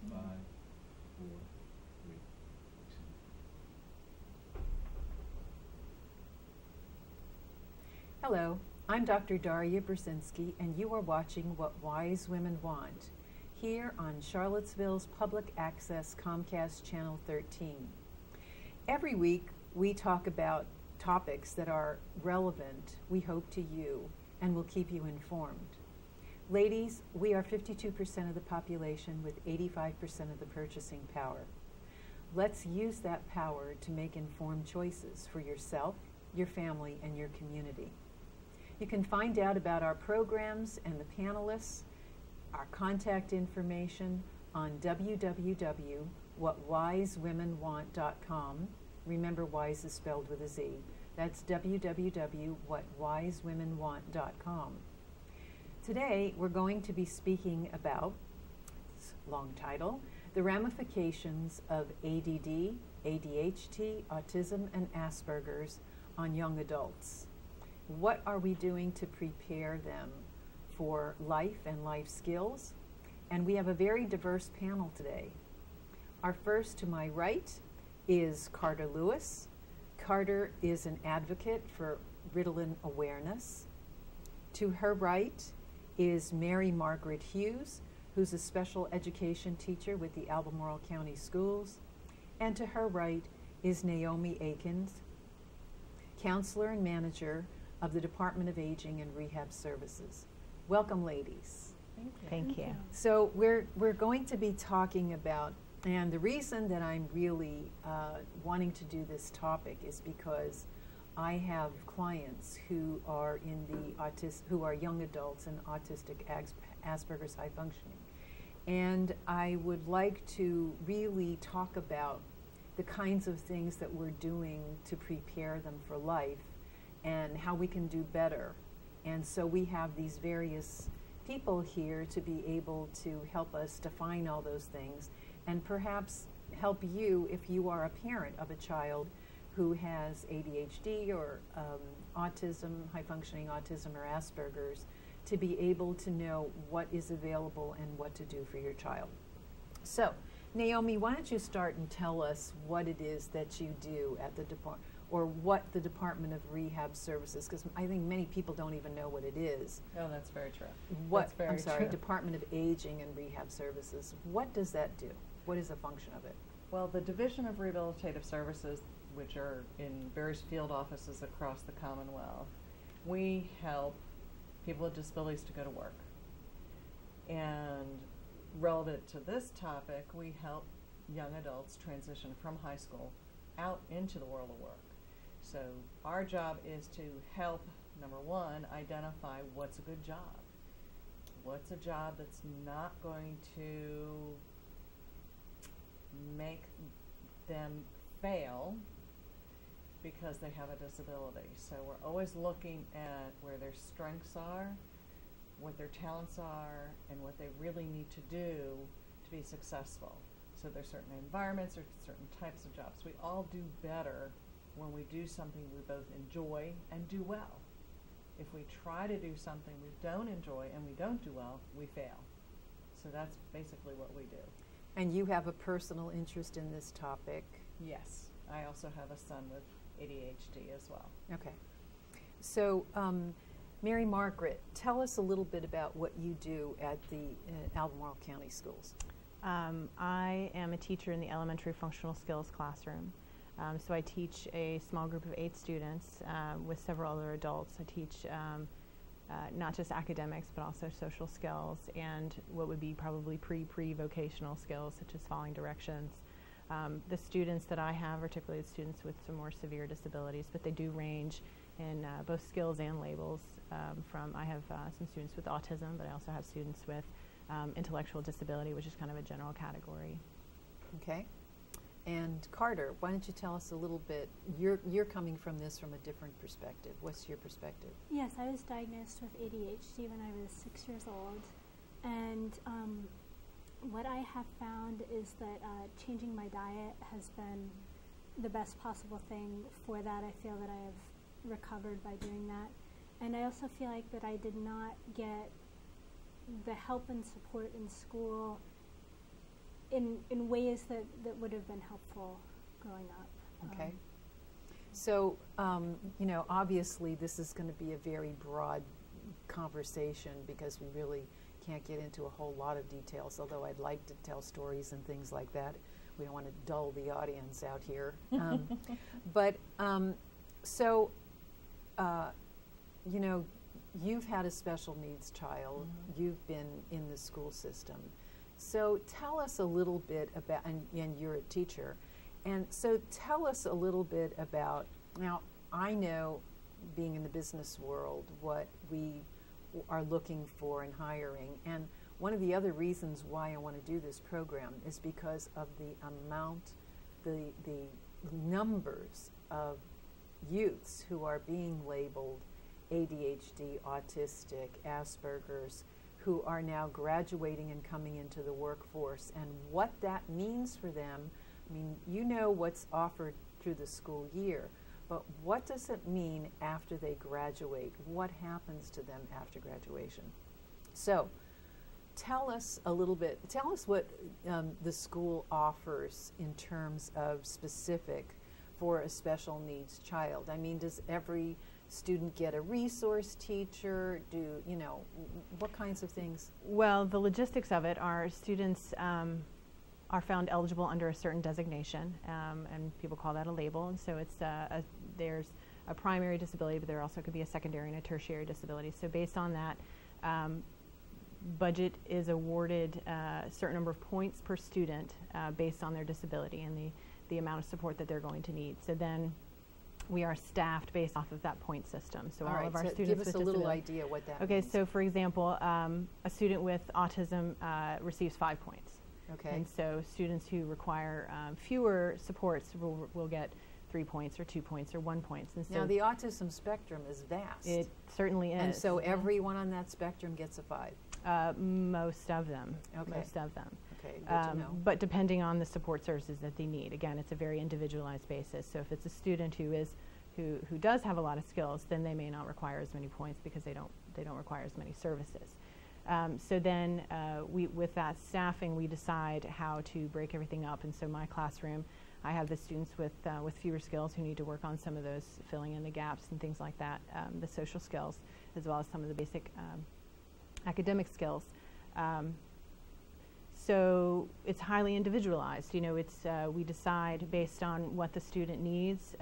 5, 4, 3, 2. Hello, I'm Dr. Daria Brzezinski, and you are watching What Wise Women Want, here on Charlottesville's Public Access Comcast Channel 13. Every week, we talk about topics that are relevant, we hope, to you, and will keep you informed. Ladies, we are 52% of the population with 85% of the purchasing power. Let's use that power to make informed choices for yourself, your family, and your community. You can find out about our programs and the panelists, our contact information on www.whatwisewomenwant.com. Remember, wise is spelled with a Z. That's www.whatwisewomenwant.com. Today, we're going to be speaking about, long title, the ramifications of ADD, ADHD, autism, and Aspergers on young adults. What are we doing to prepare them for life and life skills? And we have a very diverse panel today. Our first to my right is Carter Lewis. Carter is an advocate for Ritalin awareness. To her right is Mary Margaret Hughes, who's a special education teacher with the Albemarle County Schools. And to her right is Naomi Akins, counselor and manager of the Department of Aging and Rehab Services. Welcome, ladies. Thank you. So we're going to be talking about, and the reason that I'm really wanting to do this topic is because I have clients who are in the who are young adults and autistic Asperger's high functioning, and I would like to really talk about the kinds of things that we're doing to prepare them for life and how we can do better. And so we have these various people here to be able to help us define all those things and perhaps help you if you are a parent of a child who has ADHD or autism, high-functioning autism or Asperger's, to be able to know what is available and what to do for your child. So, Naomi, why don't you start and tell us what it is that you do at the department, or what the Department of Rehab Services, because I think many people don't even know what it is. Oh, that's very true. I'm sorry, Department of Aging and Rehab Services. What does that do? What is the function of it? Well, the Division of Rehabilitative Services, which are in various field offices across the Commonwealth, we help people with disabilities to go to work. And relevant to this topic, we help young adults transition from high school out into the world of work. So our job is to help, number one, identify what's a good job. What's a job that's not going to make them fail because they have a disability. So we're always looking at where their strengths are, what their talents are, and what they really need to do to be successful. So there's certain environments or certain types of jobs. We all do better when we do something we both enjoy and do well. If we try to do something we don't enjoy and we don't do well, we fail. So that's basically what we do. And you have a personal interest in this topic. Yes. I also have a son with ADHD as well. Okay. So, Mary Margaret, tell us a little bit about what you do at the Albemarle County Schools. I am a teacher in the elementary functional skills classroom. So I teach a small group of 8 students with several other adults. I teach not just academics, but also social skills and what would be probably pre-vocational skills, such as following directions. The students that I have are typically students with some more severe disabilities, but they do range in both skills and labels. I have some students with autism, but I also have students with intellectual disability, which is kind of a general category. Okay. And Carter, why don't you tell us a little bit, you're coming from this from a different perspective. What's your perspective? Yes, I was diagnosed with ADHD when I was 6 years old, and what I have found is that changing my diet has been the best possible thing for that. I feel that I have recovered by doing that, and I also feel like that I did not get the help and support in school in ways that would have been helpful growing up. Okay. So, you know, obviously this is going to be a very broad conversation because we really can't get into a whole lot of details, although I'd like to tell stories and things like that. We don't want to dull the audience out here. But, so, you know, you've had a special needs child. You've been in the school system. So tell us a little bit about, and you're a teacher, and so tell us a little bit about, now I know, being in the business world, what we are looking for in hiring, and one of the other reasons why I want to do this program is because of the amount, the numbers of youths who are being labeled ADHD, autistic, Aspergers, who are now graduating and coming into the workforce, and what that means for them. I mean, you know what's offered through the school year, but what does it mean after they graduate? What happens to them after graduation? So, tell us a little bit, tell us what the school offers in terms of specific for a special needs child. I mean, does every student get a resource teacher? Do, you know, what kinds of things? Well, the logistics of it are students are found eligible under a certain designation, and people call that a label. And so it's there's a primary disability, but there also could be a secondary and a tertiary disability. So based on that, budget is awarded a certain number of points per student based on their disability and the amount of support that they're going to need. So then we are staffed based off of that point system. So all of our students give us with a little disability. idea what that Okay, means. so for example, a student with autism receives 5 points. Okay. And so students who require fewer supports will get 3 points or 2 points or 1 point. And so Now the autism spectrum is vast. it certainly is. And so everyone on that spectrum gets a 5. Most of them. Okay. Most of them. Okay, good to know. But depending on the support services that they need, again, it's a very individualized basis. So if it's a student who does have a lot of skills, then they may not require as many points because they don't require as many services. So then with that staffing, we decide how to break everything up. And so my classroom, I have the students with fewer skills who need to work on some of those filling in the gaps and things like that, the social skills, as well as some of the basic academic skills. So it's highly individualized. You know, it's we decide based on what the student needs,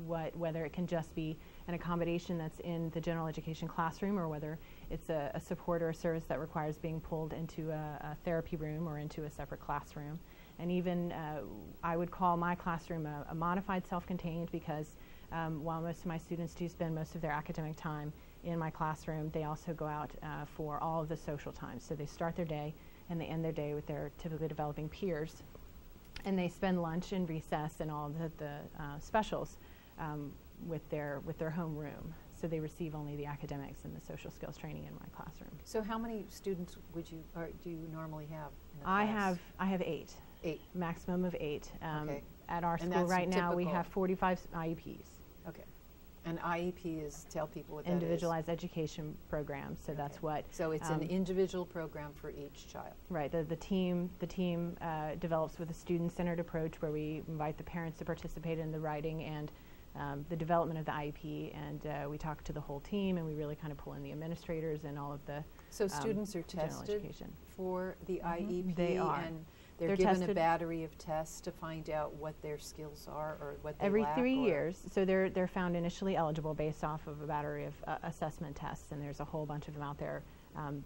whether it can just be an accommodation that's in the general education classroom, or whether it's a support or a service that requires being pulled into a therapy room or into a separate classroom. And even I would call my classroom a modified self-contained, because while most of my students do spend most of their academic time in my classroom, they also go out for all of the social time. So they start their day and they end their day with their typically developing peers, and they spend lunch and recess and all the specials with their homeroom. So they receive only the academics and the social skills training in my classroom. So how many students would you do you normally have in a I class? have 8. 8. Maximum of 8. Okay. At our And school that's right now we typical. have 45 IEPs. Okay. And IEP is, tell people what Individualized education program. So that's Okay. what. So it's an individual program for each child. Right. The team develops with a student-centered approach where we invite the parents to participate in the writing and the development of the IEP, and we talk to the whole team, and we really kind of pull in the administrators and all of the So students are general tested education. for the IEP, They are. and they're given a tested battery of tests to find out what their skills are or what they Every lack, 3 or- years. So they're found initially eligible based off of a battery of assessment tests, and there's a whole bunch of them out there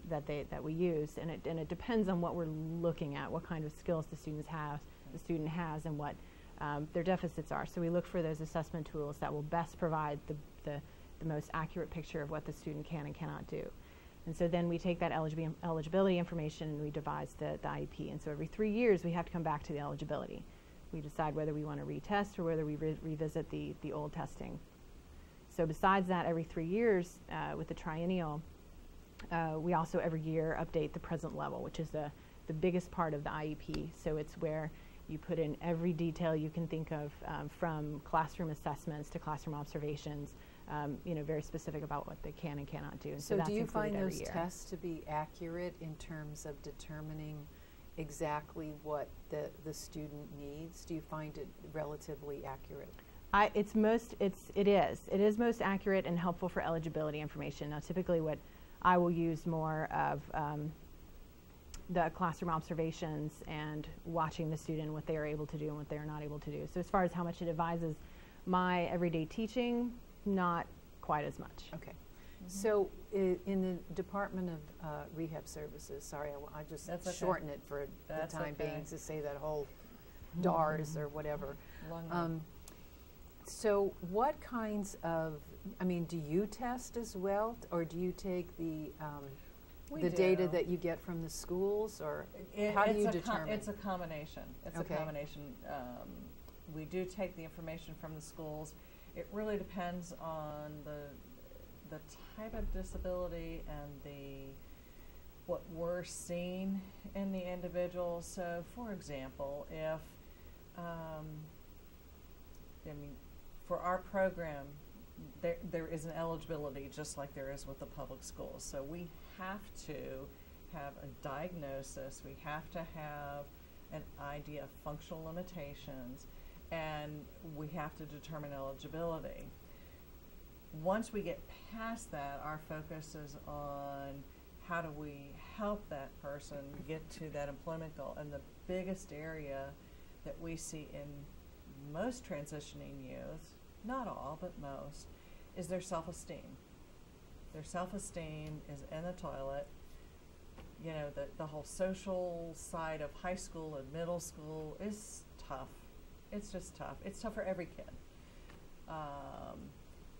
that we use, and it depends on what we're looking at, what kind of skills the student has, and what their deficits are. So we look for those assessment tools that will best provide the most accurate picture of what the student can and cannot do. And so then we take that eligibility information and we devise the IEP. And so every 3 years we have to come back to the eligibility. We decide whether we want to retest or whether we revisit the old testing. So besides that, every 3 years with the triennial, we also every year update the present level, which is the biggest part of the IEP. So it's where you put in every detail you can think of, from classroom assessments to classroom observations, very specific about what they can and cannot do. And So that's do you included find every those year. tests to be accurate in terms of determining exactly what the student needs? Do you find it relatively accurate? It is most accurate and helpful for eligibility information. Now, typically what I will use more of the classroom observations and watching the student, what they are able to do and what they are not able to do. So as far as how much it advises my everyday teaching, not quite as much. Okay. So in the Department of Rehab Services, sorry, I just That's okay. shorten it for That's the time okay. being to say that whole DARS or whatever. Long one. So what kinds of, I mean, do you test as well, or do you take the We data do. that you get from the schools, or how do you determine? It's a combination. It's Okay. a combination. We do take the information from the schools. It really depends on the type of disability and what we're seeing in the individual. So, for example, if for our program, there is an eligibility just like there is with the public schools. So we have to have a diagnosis, we have to have an idea of functional limitations, and we have to determine eligibility. Once we get past that, our focus is on how do we help that person get to that employment goal. And the biggest area that we see in most transitioning youth, not all, but most, is their self-esteem. Their self-esteem is in the toilet. You know, the whole social side of high school and middle school is tough. It's just tough. It's tough for every kid.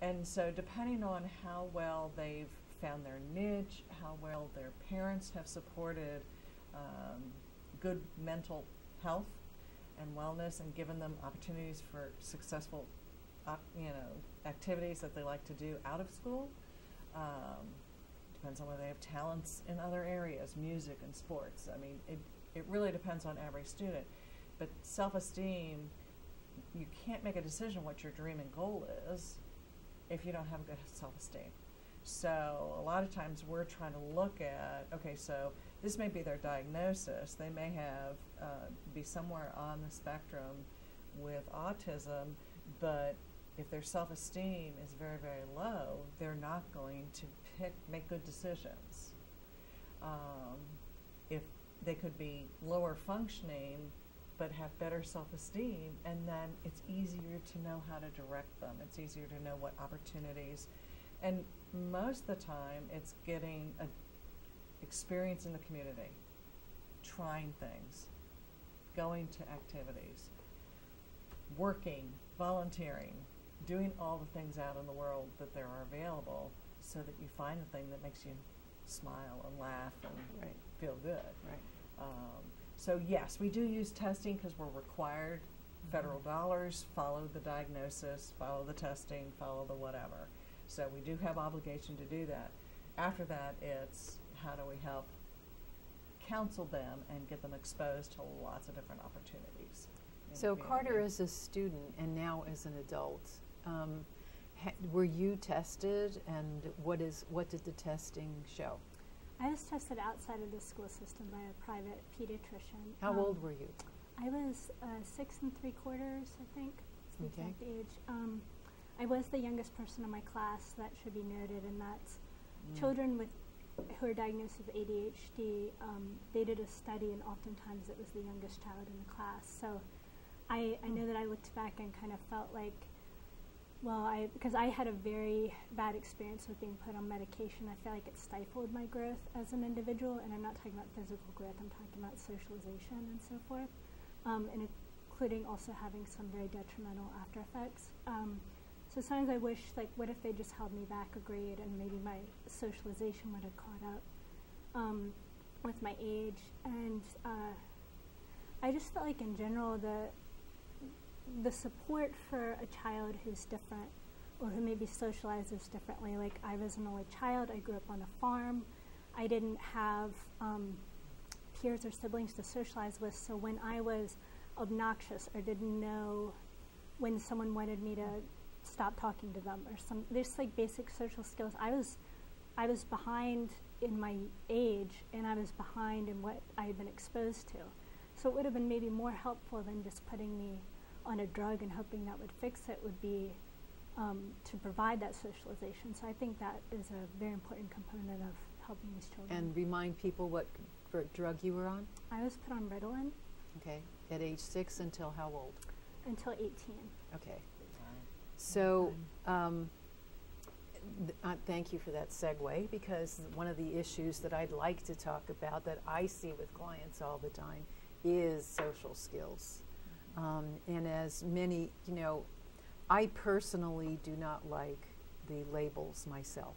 And so depending on how well they've found their niche, how well their parents have supported good mental health and wellness and given them opportunities for successful activities that they like to do out of school. Depends on whether they have talents in other areas, music and sports. I mean, it really depends on every student. But self-esteem, you can't make a decision what your dream and goal is if you don't have good self-esteem. So a lot of times we're trying to look at, okay, so this may be their diagnosis. They may have be somewhere on the spectrum with autism, but if their self-esteem is very, very low, they're not going to make good decisions. If they could be lower functioning but have better self-esteem, and then it's easier to know how to direct them. It's easier to know what opportunities. And most of the time, it's getting an experience in the community, trying things, going to activities, working, volunteering, doing all the things out in the world that there are available so that you find the thing that makes you smile and laugh and feel good. Right. So yes, we do use testing because we're required. Federal dollars, follow the diagnosis, follow the testing, follow the whatever. So we do have obligation to do that. After that, it's how do we help counsel them and get them exposed to lots of different opportunities. So Carter, as a student and now as an adult, were you tested, and what did the testing show? I was tested outside of the school system by a private pediatrician. How old were you? I was 6 3/4, I think, is the Okay. exact age. I was the youngest person in my class, that should be noted, and that's children who are diagnosed with ADHD. They did a study, and oftentimes it was the youngest child in the class. So I know that I looked back and kind of felt like, well, because I had a very bad experience with being put on medication. I feel like it stifled my growth as an individual, and I'm not talking about physical growth, I'm talking about socialization and so forth, and including also having some very detrimental after effects. So sometimes I wish, like, what if they just held me back a grade and maybe my socialization would have caught up with my age. And I just felt like in general the support for a child who's different or who maybe socializes differently. Like, I was an only child, I grew up on a farm, I didn't have peers or siblings to socialize with, so when I was obnoxious or didn't know when someone wanted me to stop talking to them or there's like basic social skills, I was I was behind in my age, and I was behind in what I had been exposed to. So it would have been maybe more helpful than just putting me on a drug and hoping that would fix it, would be to provide that socialization. So I think that is a very important component of helping these children. And remind people what drug you were on? I was put on Ritalin Okay. At age 6 until how old? until 18. Okay. So, thank you for that segue, because one of the issues that I'd like to talk about that I see with clients all the time is social skills. And as many, I personally do not like the labels myself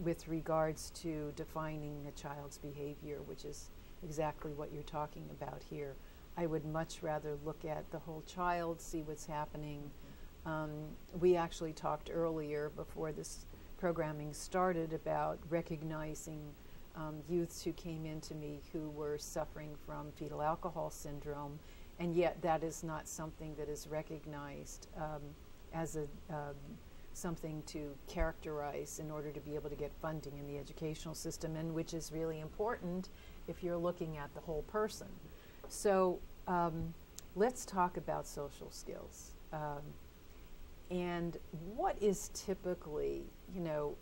with regards to defining a child's behavior, which is exactly what you're talking about here. I would much rather look at the whole child, see what's happening. We actually talked earlier before this programming started about recognizing youths who came into me who were suffering from fetal alcohol syndrome, and yet that is not something that is recognized as something to characterize in order to be able to get funding in the educational system, and which is really important if you're looking at the whole person. So let's talk about social skills. And what is typically,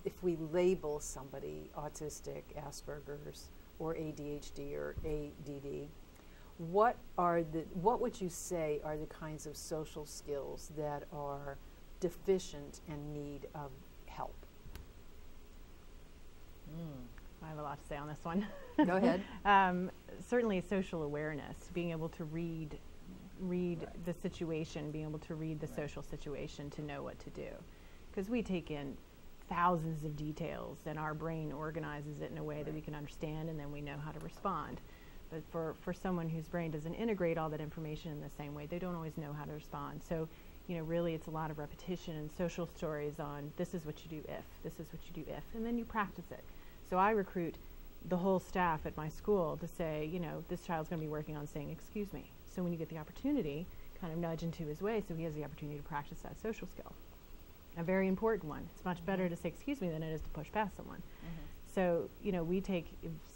if we label somebody autistic, Aspergers, or ADHD or ADD, what would you say are the kinds of social skills that are deficient and need of help? I have a lot to say on this one. Go ahead. Certainly social awareness, being able to read the situation, being able to read the social situation to know what to do. Because we take in thousands of details and our brain organizes it in a way that we can understand, and then we know how to respond. But for someone whose brain doesn't integrate all that information in the same way, they don't always know how to respond. So, really it's a lot of repetition and social stories on this is what you do if, this is what you do if, and then you practice it. So I recruit the whole staff at my school to say, this child's going to be working on saying, excuse me. So when you get the opportunity, kind of nudge into his way so he has the opportunity to practice that social skill. A very important one. It's much better to say excuse me than it is to push past someone. So, we take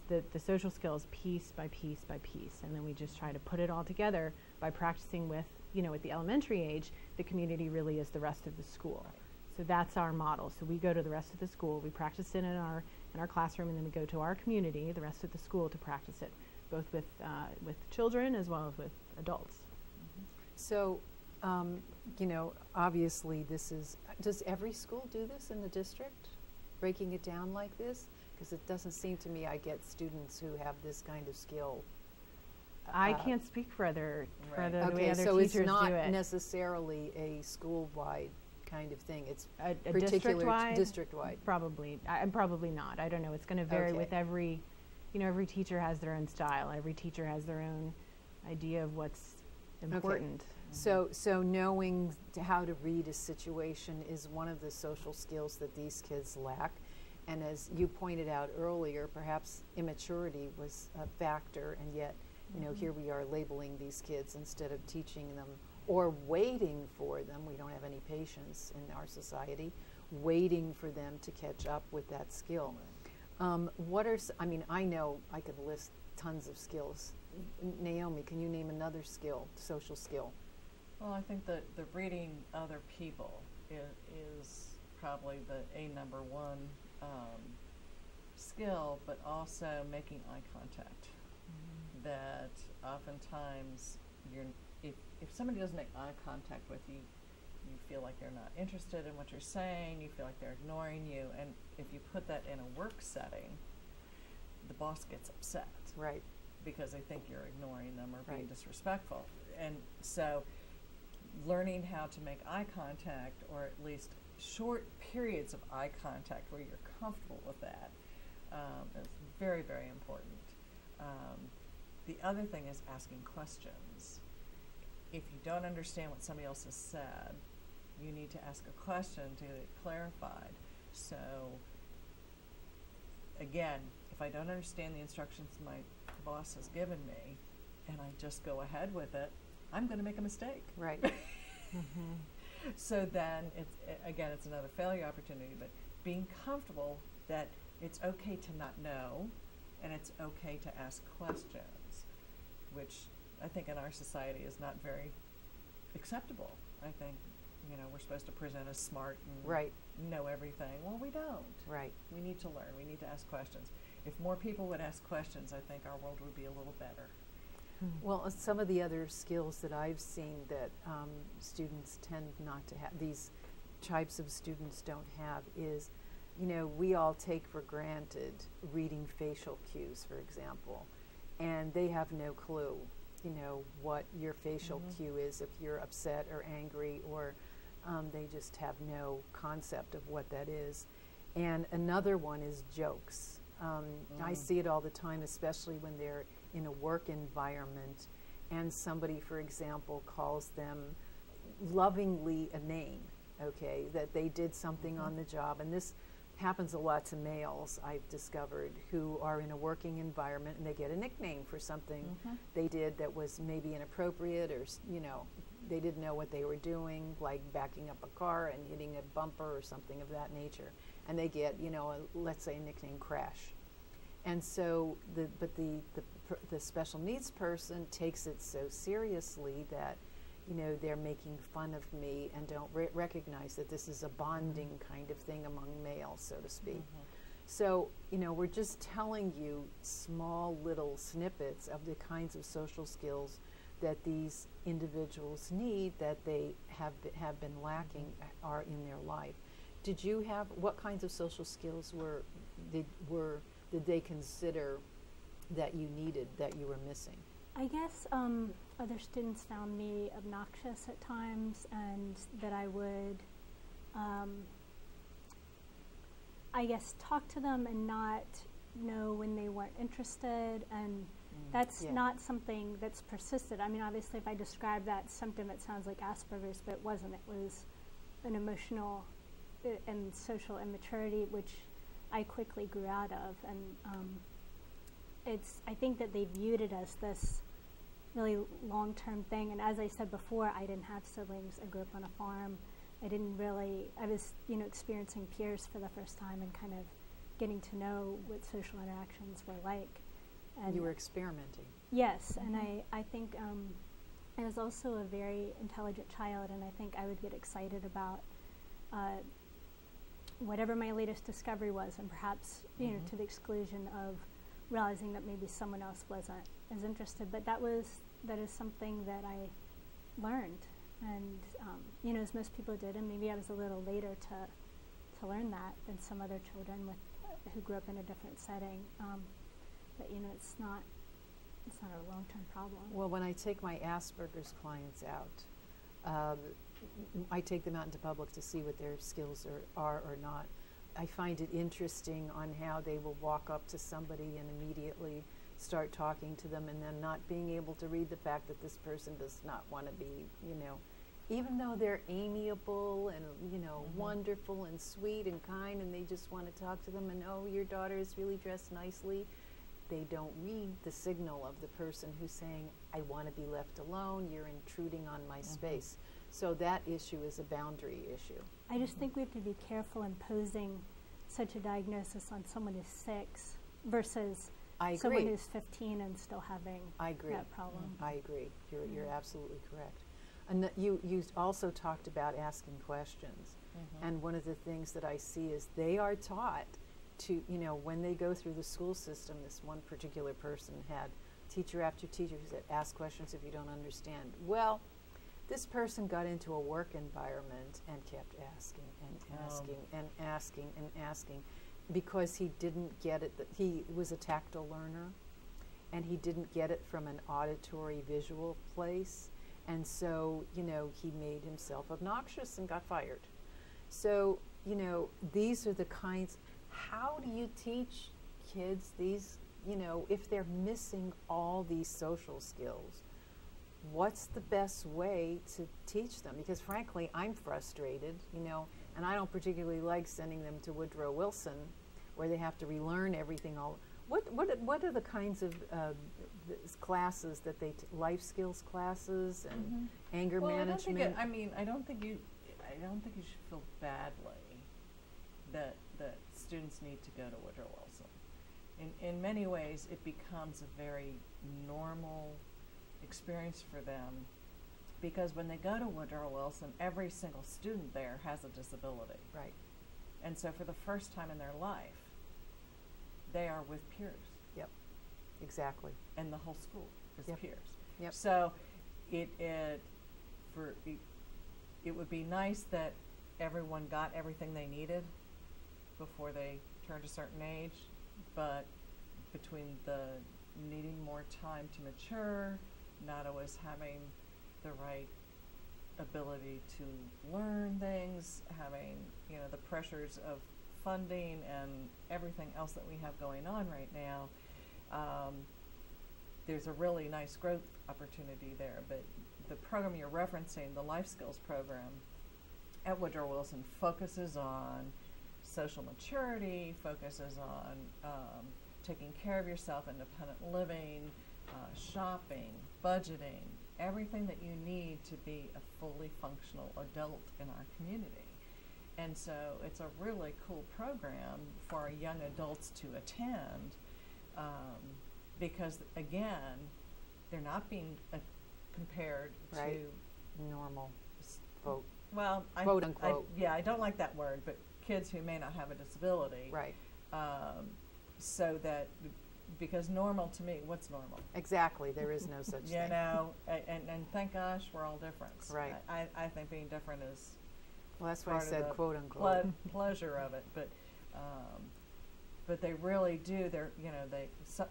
the social skills piece by piece by piece, and then we just try to put it all together by practicing with, at the elementary age, the community really is the rest of the school. So that's our model. So we go to the rest of the school, we practice it in our classroom, and then we go to our community, the rest of the school, to practice it, both with children as well as with adults. So, obviously does every school do this in the district, breaking it down like this? Because it doesn't seem to me I get students who have this kind of skill. I can't speak for the way other Okay, so teachers it's not do it. necessarily a school-wide kind of thing. It's a particular district-wide? Probably not. I don't know. It's going to vary with every teacher has their own style. Every teacher has their own idea of what's important. So knowing how to read a situation is one of the social skills that these kids lack. And as you pointed out earlier, perhaps immaturity was a factor, and yet, here we are labeling these kids instead of teaching them or waiting for them. We don't have any patience in our society, waiting for them to catch up with that skill. I know I could list tons of skills. Naomi, can you name another skill, social skill? Well, I think that the reading other people is probably the number one skill, but also making eye contact. That oftentimes if somebody doesn't make eye contact with you, you feel like they're not interested in what you're saying, you feel like they're ignoring you, and if you put that in a work setting, the boss gets upset. Right. Because they think you're ignoring them or being disrespectful. And so learning how to make eye contact, or at least short periods of eye contact where you're comfortable with that, is very, very important. The other thing is asking questions. If you don't understand what somebody else has said, you need to ask a question to get it clarified. So, again, if I don't understand the instructions my boss has given me, and I just go ahead with it, I'm going to make a mistake. Right. So then, it's another failure opportunity, but being comfortable that it's okay to not know, and it's okay to ask questions, which I think in our society is not very acceptable. I think, you know, we're supposed to present as smart and Right. know everything. Well, we don't. Right. We need to learn. We need to ask questions. If more people would ask questions, I think our world would be a little better. Well, some of the other skills that I've seen that students tend not to have, these types of students don't have, is, you know, we all take for granted reading facial cues, for example, and they have no clue, you know, what your facial cue is if you're upset or angry, or they just have no concept of what that is. And another one is jokes. I see it all the time, especially when they're in a work environment and somebody, for example, calls them lovingly a name, okay, that they did something on the job. And this happens a lot to males, I've discovered, who are in a working environment and they get a nickname for something they did that was maybe inappropriate, or, you know, they didn't know what they were doing, like backing up a car and hitting a bumper or something of that nature. And they get, you know, let's say a nickname, Crash. And so, the special needs person takes it so seriously that, you know, they're making fun of me and don't recognize that this is a bonding kind of thing among males, so to speak. So, you know, we're just telling you small little snippets of the kinds of social skills that these individuals need, that they have been lacking, are in their life. Did you have, what kinds of social skills did they consider that you needed, that you were missing? I guess other students found me obnoxious at times, and that I would, I guess, talk to them and not know when they weren't interested, and that's not something that's persisted. I mean, obviously, if I describe that symptom, it sounds like Asperger's, but it wasn't. It was an emotional and social immaturity, which I quickly grew out of. And I think that they viewed it as this really long-term thing. And as I said before, I didn't have siblings. I grew up on a farm. I was, you know, experiencing peers for the first time and kind of getting to know what social interactions were like. And you were experimenting. Yes, and I think I was also a very intelligent child, and I think I would get excited about whatever my latest discovery was, and perhaps, you know, to the exclusion of realizing that maybe someone else wasn't as interested. But that is something that I learned, and you know, as most people did, and maybe I was a little later to learn that than some other children who grew up in a different setting. But you know, it's not a long-term problem. Well, when I take my Asperger's clients out, I take them out into public to see what their skills are or not. I find it interesting on how they will walk up to somebody and immediately start talking to them, and then not being able to read the fact that this person does not want to be, you know, even though they're amiable and, you know, wonderful and sweet and kind, and they just want to talk to them, and, oh, your daughter is really dressed nicely. They don't read the signal of the person who's saying, I want to be left alone, you're intruding on my space. So that issue is a boundary issue. I just think we have to be careful imposing such a diagnosis on someone who's 6 versus someone who's 15 and still having that problem. I agree. You're absolutely correct. And you also talked about asking questions. And one of the things that I see is they are taught to, you know, when they go through the school system, this one particular person had teacher after teacher who said, ask questions if you don't understand. Well, this person got into a work environment and kept asking and asking and asking and asking, because he didn't get it. He was a tactile learner, and he didn't get it from an auditory visual place. And so, you know, he made himself obnoxious and got fired. So, you know, these are the kinds. How do you teach kids these, you know, if they're missing all these social skills? What's the best way to teach them? Because frankly, I'm frustrated, you know, and I don't particularly like sending them to Woodrow Wilson, where they have to relearn everything. What are the kinds of classes that they life skills classes and anger management? I don't think you should feel badly that students need to go to Woodrow Wilson. In many ways, it becomes a very normal experience for them, because when they go to Woodrow Wilson, every single student there has a disability. Right. And so for the first time in their life, they are with peers. Yep. Exactly. And the whole school is Yep. peers. Yep. So it would be nice that everyone got everything they needed before they turned a certain age, but between the needing more time to mature, not always having the right ability to learn things, having, you know, the pressures of funding and everything else that we have going on right now, there's a really nice growth opportunity there. But the program you're referencing, the Life Skills program at Woodrow Wilson, focuses on social maturity, focuses on taking care of yourself, independent living, shopping, budgeting, everything that you need to be a fully functional adult in our community. And so it's a really cool program for our young adults to attend, because, again, they're not being compared Right. to Normal. Quote. well, Quote, unquote. I don't like that word, but kids who may not have a disability. Right. So that, because normal to me, what's normal? Exactly. There is no such You thing. know, and thank gosh we're all different. Right. I think being different is Well, that's why I part of said the quote unquote. pleasure of it. But they really do. They're, you know,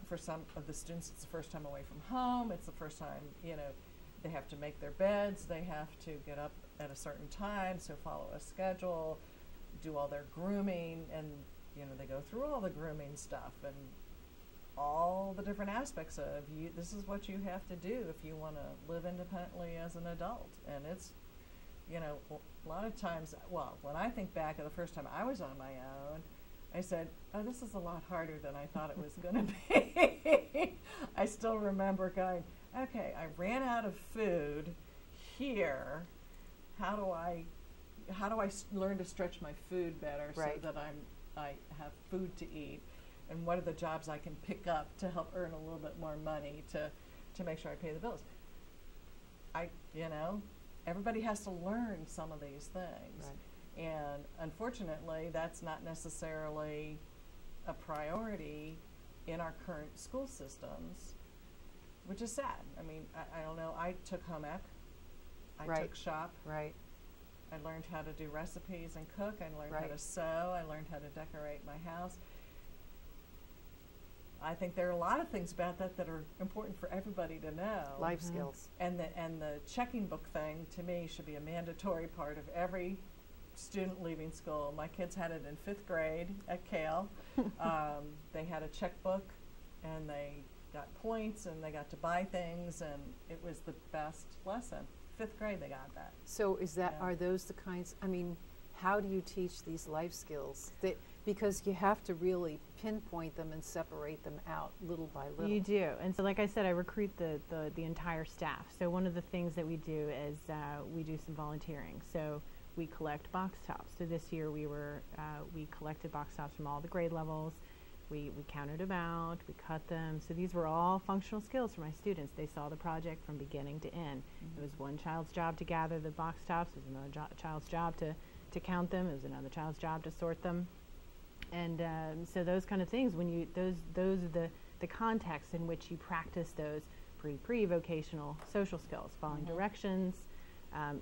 for some of the students, it's the first time away from home. It's the first time, you know, they have to make their beds. They have to get up at a certain time, so follow a schedule, do all their grooming, and, you know, they go through all the grooming stuff and all the different aspects of you. This is what you have to do if you want to live independently as an adult. And it's, you know, a lot of times, well, when I think back of the first time I was on my own, I said, oh, this is a lot harder than I thought it was going to be. I still remember going, okay, I ran out of food here. How do I learn to stretch my food better Right. so that I have food to eat? And what are the jobs I can pick up to help earn a little bit more money to make sure I pay the bills? You know, everybody has to learn some of these things. Right. And unfortunately, that's not necessarily a priority in our current school systems, which is sad. I mean, I don't know. I took home ec. I Right. took shop. Right. I learned how to do recipes and cook. I learned how Right. to sew. I learned how to decorate my house. I think there are a lot of things about that are important for everybody to know. Life skills. And the checking book thing, to me, should be a mandatory part of every student leaving school. My kids had it in 5th grade at Cale. They had a checkbook, and they got points, and they got to buy things, and it was the best lesson. 5th grade, they got that. So is that, Yeah. are those the kinds, I mean, how do you teach these life skills? Because you have to really pinpoint them and separate them out little by little. You do. And so, like I said, I recruit the entire staff. So one of the things that we do is we do some volunteering. So we collect box tops. So this year we collected box tops from all the grade levels. We counted them out, we cut them. So these were all functional skills for my students. They saw the project from beginning to end. It was one child's job to gather the box tops. It was another child's job to count them. It was another child's job to sort them. And so those kind of things, when you those are the context in which you practice those pre-vocational social skills, following directions,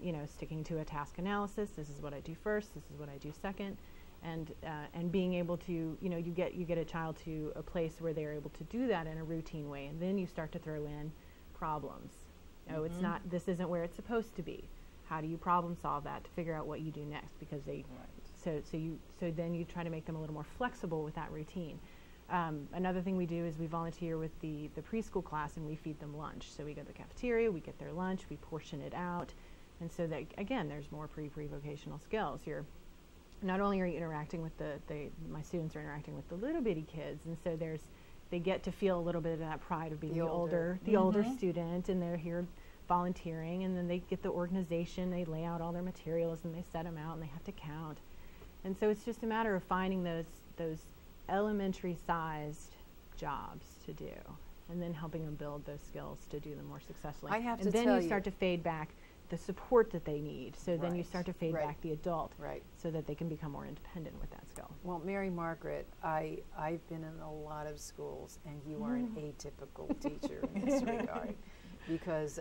you know, sticking to a task analysis. This is what I do first. This is what I do second, and being able to, you know, you get a child to a place where they're able to do that in a routine way, and then you start to throw in problems. Oh, it's not. This isn't where it's supposed to be. How do you problem solve that to figure out what you do next? Because they. Right. So then you try to make them a little more flexible with that routine. Another thing we do is we volunteer with the preschool class, and we feed them lunch. So we go to the cafeteria, we get their lunch, we portion it out, and so that, again, there's more pre-vocational skills. You're not only are you interacting with my students are interacting with the little bitty kids, and so they get to feel a little bit of that pride of being the older student, and they're here volunteering, and then they get the organization, they lay out all their materials, and they set them out, and they have to count. And so it's just a matter of finding those elementary-sized jobs to do, and then helping them build those skills to do them more successfully. I have and to then tell you you- start to fade back the support that they need. So then you Right, start to fade right, back the adult, right. so that they can become more independent with that skill. Well, Mary Margaret, I've been in a lot of schools, and you are an atypical teacher in this regard. Because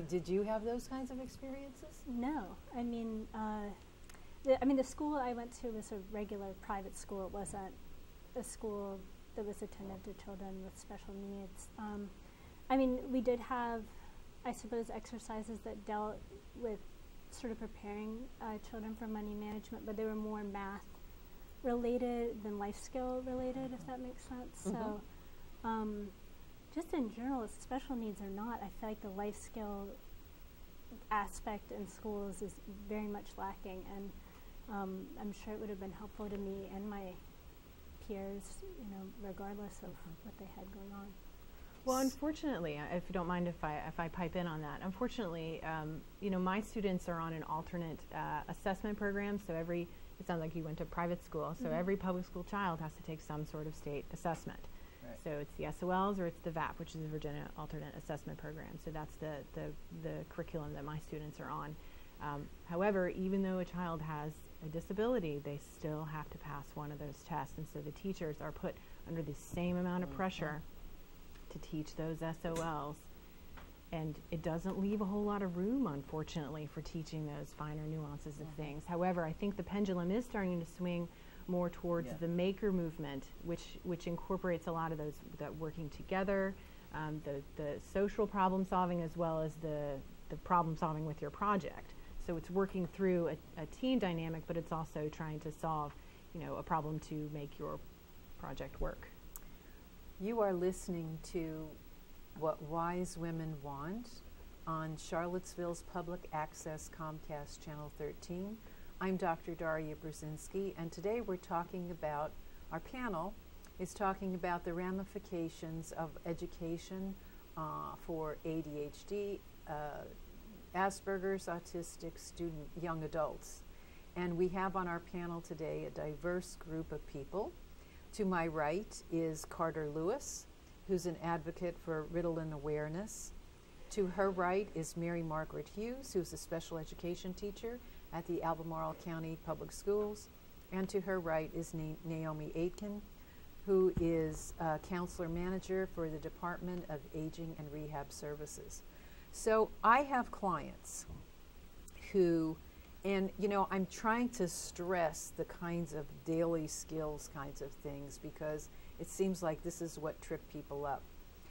did you have those kinds of experiences? No, I mean, the school I went to was a regular private school. It wasn't a school that was attended to children with special needs. I mean, we did have, I suppose, exercises that dealt with sort of preparing children for money management, but they were more math related than life skill related, if that makes sense. So, just in general, with special needs or not, I feel like the life skill aspect in schools is very much lacking, and I'm sure it would have been helpful to me and my peers, regardless of what they had going on. Well, unfortunately, if you don't mind if I pipe in on that, unfortunately, my students are on an alternate assessment program. So it sounds like you went to private school, so every public school child has to take some sort of state assessment. Right. So it's the SOLs or it's the VAP, which is the Virginia Alternate Assessment Program. So that's the curriculum that my students are on. However, even though a child has a disability, they still have to pass one of those tests, and so the teachers are put under the same amount of pressure to teach those SOLs, and it doesn't leave a whole lot of room, unfortunately, for teaching those finer nuances of things. However, I think the pendulum is starting to swing more towards the maker movement, which incorporates a lot of those, that working together, the social problem solving, as well as the problem solving with your project. So it's working through a team dynamic, but it's also trying to solve, a problem to make your project work. You are listening to What Wise Women Want on Charlottesville's Public Access Comcast Channel 13. I'm Dr. Daria Brzezinski, and today we're talking about, our panel is talking about the ramifications of education for ADHD, Aspergers, autistic young adults. And we have on our panel today a diverse group of people. To my right is Carter Lewis, who's an advocate for Ritalin awareness. To her right is Mary Margaret Hughes, who's a special education teacher at the Albemarle County Public Schools. And to her right is Naomi Aitken, who is counselor manager for the Department of Aging and Rehab Services. So I have clients who, and I'm trying to stress the kinds of daily skills kinds of things, because it seems like this is what tripped people up.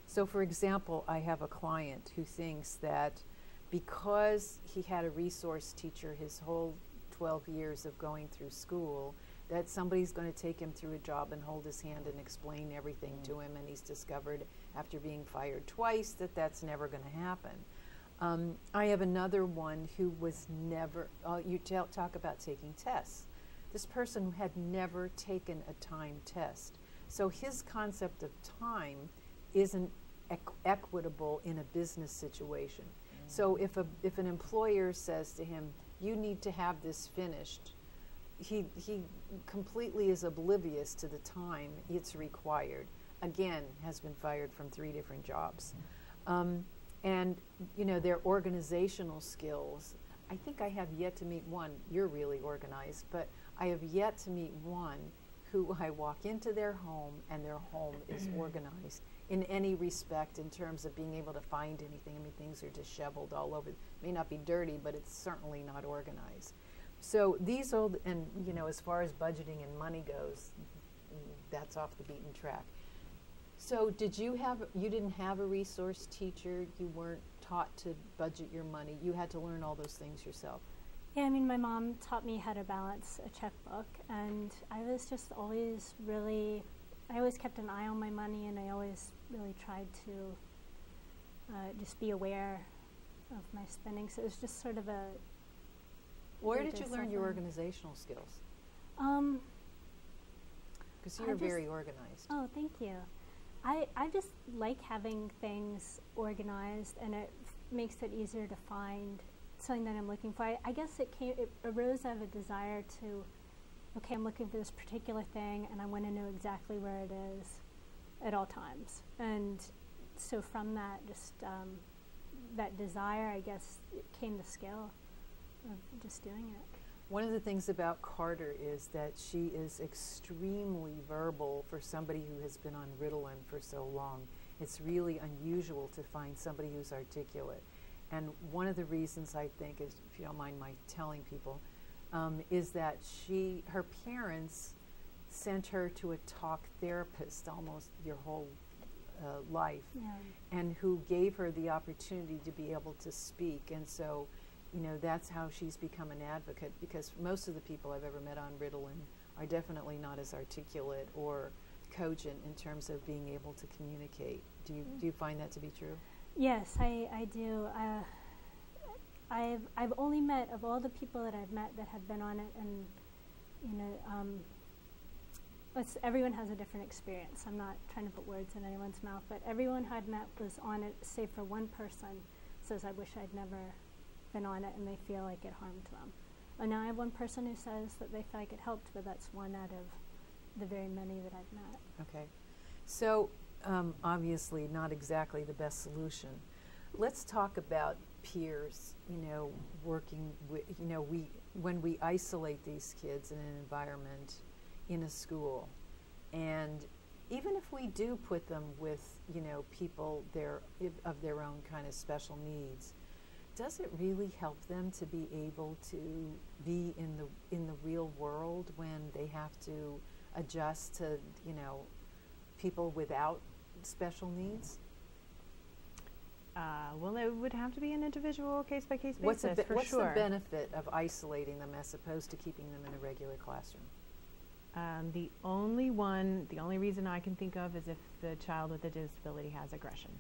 So for example, I have a client who thinks that because he had a resource teacher his whole 12 years of going through school, that somebody's going to take him through a job and hold his hand and explain everything to him, and he's discovered after being fired twice that that's never going to happen. I have another one who was never, talk about taking tests. This person had never taken a time test. So his concept of time isn't equitable in a business situation. So if an employer says to him, you need to have this finished, he completely is oblivious to the time it's required. Again, has been fired from 3 different jobs. And their organizational skills, I think I have yet to meet one. You're really organized, but I have yet to meet one who I walk into their home and their home is organized in any respect in terms of being able to find anything. I mean, things are disheveled all over. It may not be dirty, but it's certainly not organized. So these old, and as far as budgeting and money goes, that's off the beaten track. So you didn't have a resource teacher, you weren't taught to budget your money, you had to learn all those things yourself? Yeah, I mean, my mom taught me how to balance a checkbook, and I was just always I always kept an eye on my money, and I always really tried to just be aware of my spending. So it was just sort of a... Where did you learn your organizational skills? Because you're very organized. Oh, thank you. I just like having things organized, and it makes it easier to find something that I'm looking for. I guess it arose out of a desire to okay, I'm looking for this particular thing and I want to know exactly where it is at all times. And so from that, just that desire, I guess, it came the skill of just doing it. One of the things about Carter is that she is extremely verbal for somebody who has been on Ritalin for so long. It's really unusual to find somebody who's articulate. And one of the reasons I think is, if you don't mind my telling people, is that her parents sent her to a talk therapist almost your whole life, and who gave her the opportunity to be able to speak. And so, you know, that's how she's become an advocate, because most of the people I've ever met on Ritalin are definitely not as articulate or cogent in terms of being able to communicate. Do you find that to be true? Yes, I do. I've only met, of all the people that I've met that have been on it, and you know, everyone has a different experience. I'm not trying to put words in anyone's mouth, but everyone I've met was on it, save for one person says, I wish I'd never been on it, and they feel like it harmed them. And now I have one person who says that they feel like it helped, but that's one out of the very many that I've met. Okay. So obviously not exactly the best solution. Let's talk about peers, you know, working with, you know, when we isolate these kids in an environment in a school, and even if we do put them with, you know, people of their own kind of special needs, does it really help them to be able to be in the real world when they have to adjust to, you know, people without special needs? Well, it would have to be an individual case-by-case basis, What's sure. the benefit of isolating them as opposed to keeping them in a regular classroom? The only reason I can think of is if the child with a disability has aggression.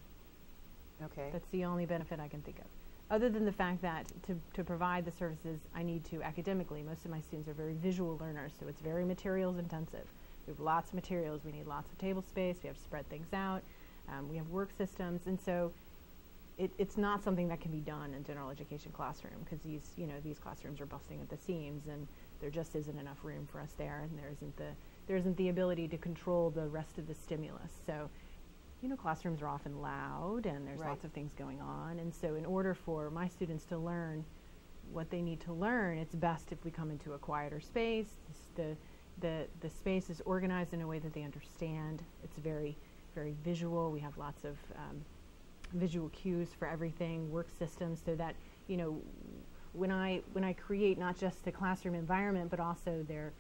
Okay. That's the only benefit I can think of. Other than the fact that to provide the services I need to academically, most of my students are very visual learners, so it's very materials intensive. We have lots of materials, we need lots of table space, we have to spread things out, we have work systems, and so it's not something that can be done in general education classroom, because these classrooms are busting at the seams, and there just isn't enough room for us there, and there isn't the ability to control the rest of the stimulus. So, you know, classrooms are often loud, and there's lots of things going on, and so in order for my students to learn what they need to learn, it's best if we come into a quieter space. The space is organized in a way that they understand. It's very, very visual. We have lots of visual cues for everything, work systems, so that, you know, when I create not just the classroom environment but also their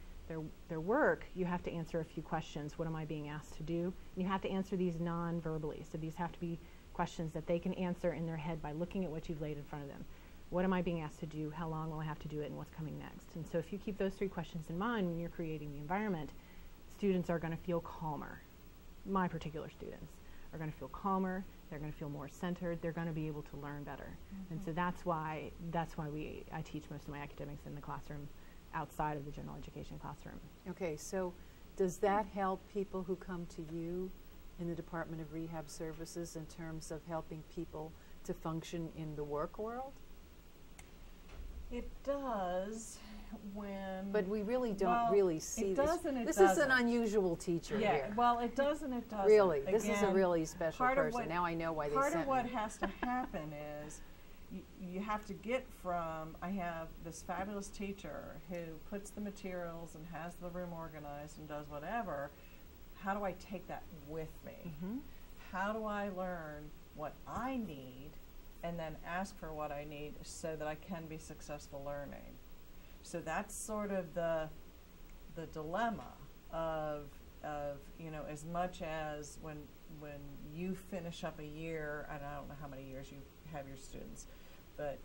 work, you have to answer a few questions. What am I being asked to do? And you have to answer these non-verbally. So these have to be questions that they can answer in their head by looking at what you've laid in front of them. What am I being asked to do? How long will I have to do it? And what's coming next? And so if you keep those three questions in mind when you're creating the environment, students are going to feel calmer. My particular students are going to feel calmer. They're going to feel more centered. They're going to be able to learn better. Mm-hmm. And so that's why I teach most of my academics in the classroom outside of the general education classroom. Okay, so does that help people who come to you in the Department of Rehab Services in terms of helping people to function in the work world? It does when... But we really don't really see this. This is an unusual teacher here. Well, it does and it doesn't. Really, Again, this is a really special person. Now I know why they sent me. Part of what has to happen is you have to get from, I have this fabulous teacher who puts the materials and has the room organized and does whatever. How do I take that with me? Mm-hmm. How do I learn what I need and then ask for what I need so that I can be successful learning? So that's sort of the dilemma of you know, as much as when you finish up a year, and I don't know how many years you have your students, but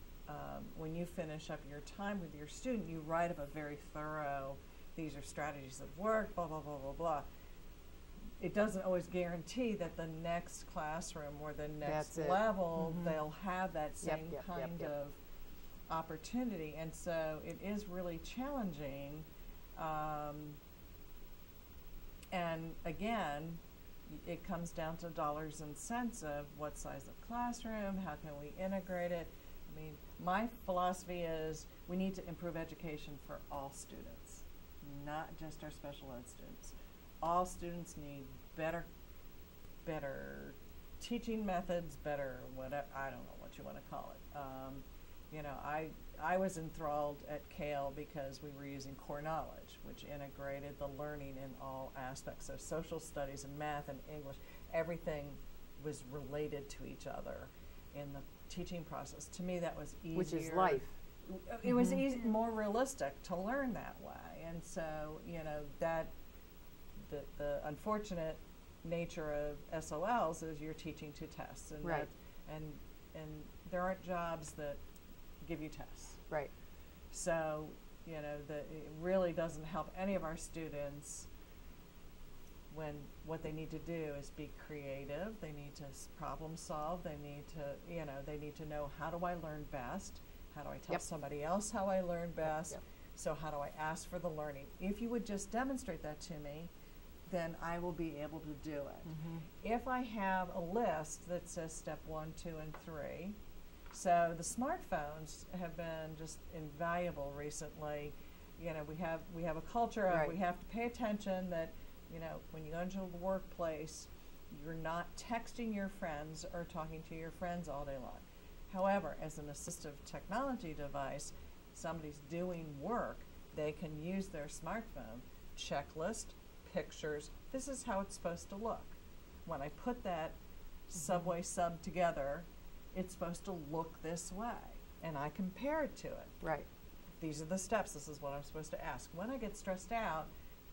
when you finish up your time with your student, you write up a very thorough, these are strategies that work, blah, blah, blah, blah, blah. It doesn't always guarantee that the next classroom or the next level, mm-hmm. they'll have that same kind of opportunity. And so it is really challenging. And again, it comes down to dollars and cents of what size of classroom, how can we integrate it. I mean, my philosophy is we need to improve education for all students, not just our special ed students. All students need better teaching methods, better whatever, I don't know what you want to call it. You know, I was enthralled at Cale because we were using core knowledge, which integrated the learning in all aspects. So social studies and math and English, everything was related to each other in the teaching process. To me, that was easier. Which is life. It was more realistic to learn that way. And so, you know, that the unfortunate nature of SOLs is you're teaching to tests, and right. and there aren't jobs that give you tests. Right. So, you know, it really doesn't help any of our students when what they need to do is be creative. They need to problem solve. They need to, you know, they need to know, how do I learn best? How do I tell Yep. somebody else how I learn best? Yep. So how do I ask for the learning? If you would just demonstrate that to me, then I will be able to do it. Mm-hmm. If I have a list that says step 1, 2, and 3, so the smartphones have been just invaluable recently. You know, we have a culture of Right. we have to pay attention that, you know, when you go into the workplace, you're not texting your friends or talking to your friends all day long. However, as an assistive technology device, somebody's doing work, they can use their smartphone, checklist, pictures. This is how it's supposed to look. When I put that Subway sub together, it's supposed to look this way, and I compare it to it. Right. These are the steps. This is what I'm supposed to ask. When I get stressed out,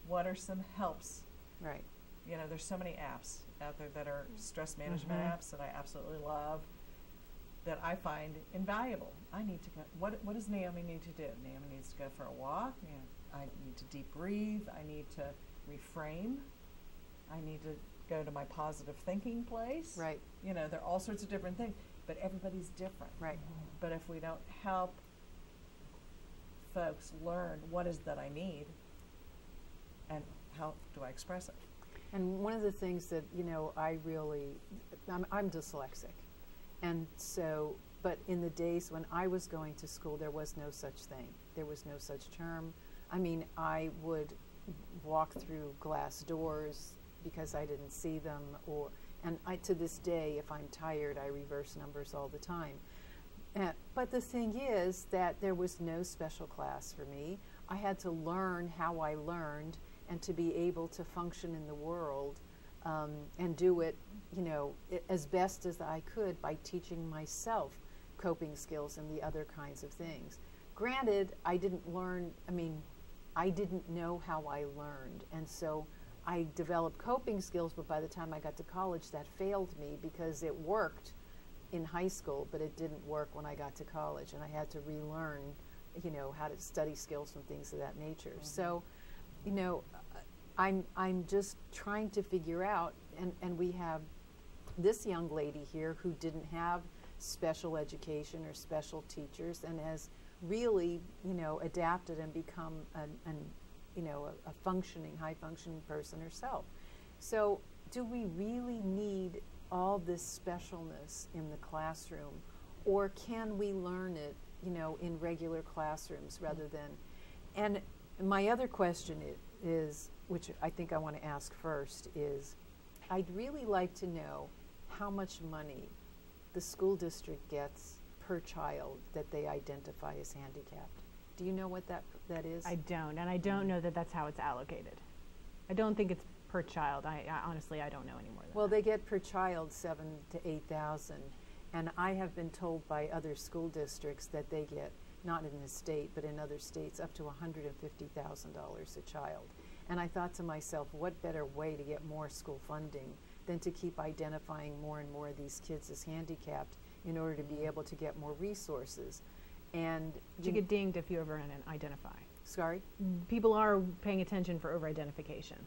what are some helps? Right. You know, there's so many apps out there that are stress management Mhm. apps that I absolutely love, that I find invaluable. I need to go. What does Naomi need to do? Naomi needs to go for a walk. You know, I need to deep breathe. I need to reframe. I need to go to my positive thinking place. Right. You know, there are all sorts of different things, but everybody's different. Right. But if we don't help folks learn what is that I need and how do I express it? And one of the things that, you know, I'm dyslexic. And so, but in the days when I was going to school, there was no such thing. There was no such term. I mean, I would walk through glass doors because I didn't see them, and to this day, if I'm tired, I reverse numbers all the time. But the thing is that there was no special class for me. I had to learn how I learned, and to be able to function in the world and do it, you know, as best as I could by teaching myself coping skills and the other kinds of things. Granted, I didn't know how I learned, and so I developed coping skills, but by the time I got to college, that failed me because it worked in high school, but it didn't work when I got to college, and I had to relearn, you know, how to study skills and things of that nature. Mm-hmm. So, you know, I'm just trying to figure out, and we have this young lady here who didn't have special education or special teachers, and has really, you know, adapted and become a functioning, high-functioning person herself. So do we really need all this specialness in the classroom, or can we learn it, you know, in regular classrooms rather than? And my other question is, which I think I want to ask first, is I'd really like to know how much money the school district gets per child that they identify as handicapped. Do you know what that is? I don't, and I don't know that that's how it's allocated. I don't think it's per child. I honestly, I don't know any more than Well, that. they get per child $7,000 to $8,000, and I have been told by other school districts that they get, not in the state, but in other states, up to $150,000 a child. And I thought to myself, what better way to get more school funding than to keep identifying more and more of these kids as handicapped in order to be able to get more resources. And You get dinged if you over-identify. sorry, People are paying attention for over-identification.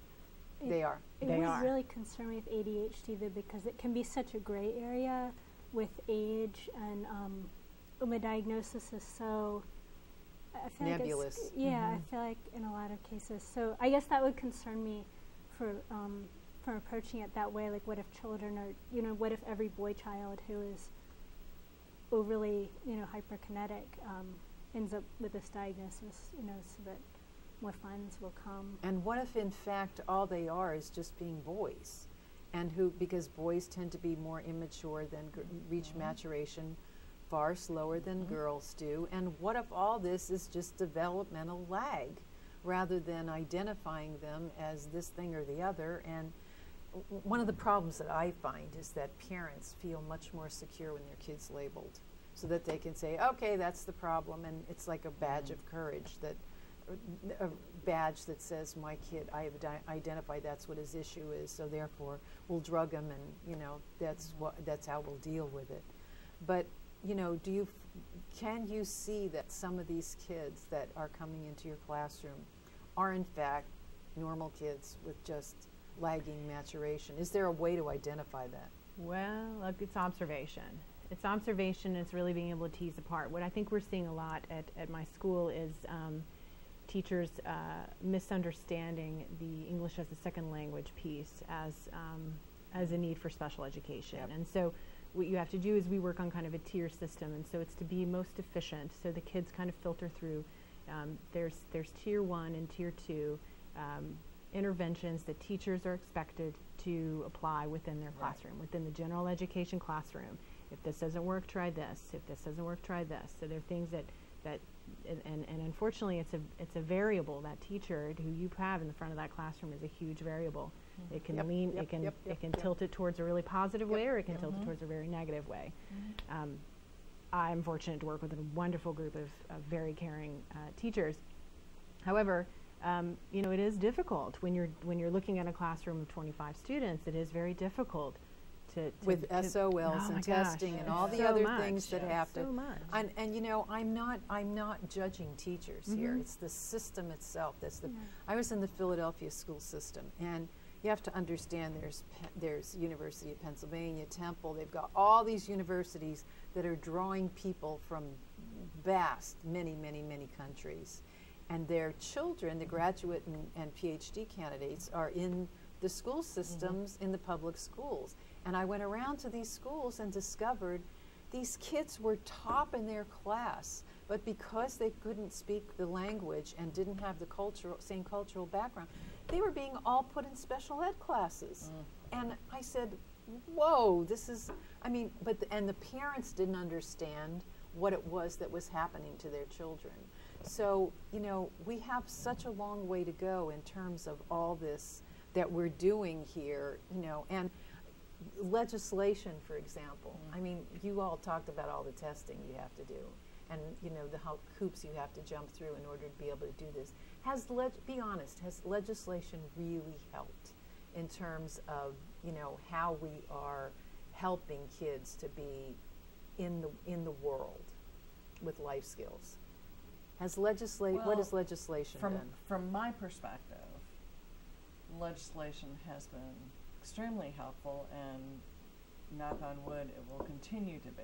they are. It They would are. really concern me with ADHD though, because it can be such a gray area with age, and the diagnosis is so, I feel Nebulous. like I feel like in a lot of cases. So I guess that would concern me for approaching it that way. Like, what if children are, you know, what if every boy child who is overly, you know, hyperkinetic ends up with this diagnosis, you know, so that more friends will come. And what if, in fact, all they are is just being boys, and because boys tend to be more immature than reach maturation far slower than girls do, and what if all this is just developmental lag, rather than identifying them as this thing or the other? And one of the problems that I find is that parents feel much more secure when their kid's labeled, so that they can say, okay, that's the problem, and it's like a badge of courage, that a badge that says, my kid, I have identified that's what his issue is, so therefore we'll drug him, and that's how we'll deal with it. But can you see that some of these kids that are coming into your classroom are in fact normal kids with just lagging maturation? Is there a way to identify that? Well, look, it's observation. It's observation, and it's really being able to tease apart. What I think we're seeing a lot at my school is teachers misunderstanding the English as a second language piece as a need for special education. Yep. And so what you have to do is we work on kind of a tier system, and so it's to be most efficient, so the kids kind of filter through. There's tier 1 and tier 2 interventions that teachers are expected to apply within their classroom, within the general education classroom. If this doesn't work, try this. If this doesn't work, try this. So there are things that and unfortunately it's a variable. That teacher who you have in the front of that classroom is a huge variable. It can it can tilt it towards a really positive way, or it can tilt it towards a very negative way. I'm fortunate to work with a wonderful group of very caring teachers. However, it is difficult when you're looking at a classroom of 25 students. It is very difficult with SOLs and testing and all the other things that have to. So much. And I'm not judging teachers here. It's the system itself. I was in the Philadelphia school system, and you have to understand there's University of Pennsylvania, Temple. They've got all these universities that are drawing people from many countries, and their children, the graduate and PhD candidates, are in the school systems in the public schools. And I went around to these schools and discovered these kids were top in their class, but because they couldn't speak the language and didn't have the same cultural background, they were being all put in special ed classes. And I said, whoa, and the parents didn't understand what it was that was happening to their children. So, we have such a long way to go in terms of all this that we're doing here, and legislation, for example. You all talked about all the testing you have to do, and the hoops you have to jump through in order to be able to do this. Be honest, has legislation really helped in terms of how we are helping kids to be in the world with life skills? What has legislation done? From my perspective, legislation has been extremely helpful, and knock on wood, it will continue to be.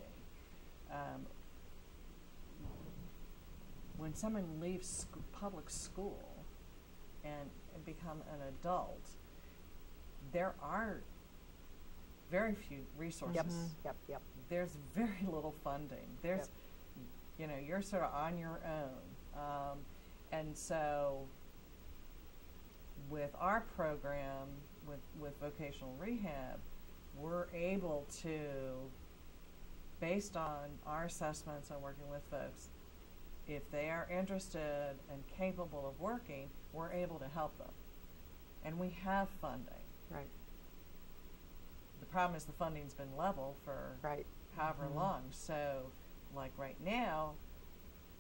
When someone leaves public school and become an adult, there are very few resources. Yep. There's very little funding. There's, you're sort of on your own. And so with our program, with vocational rehab, we're able to, based on our assessments and working with folks, if they are interested and capable of working, we're able to help them. And we have funding. Right. The problem is the funding's been level for however long. So, like right now,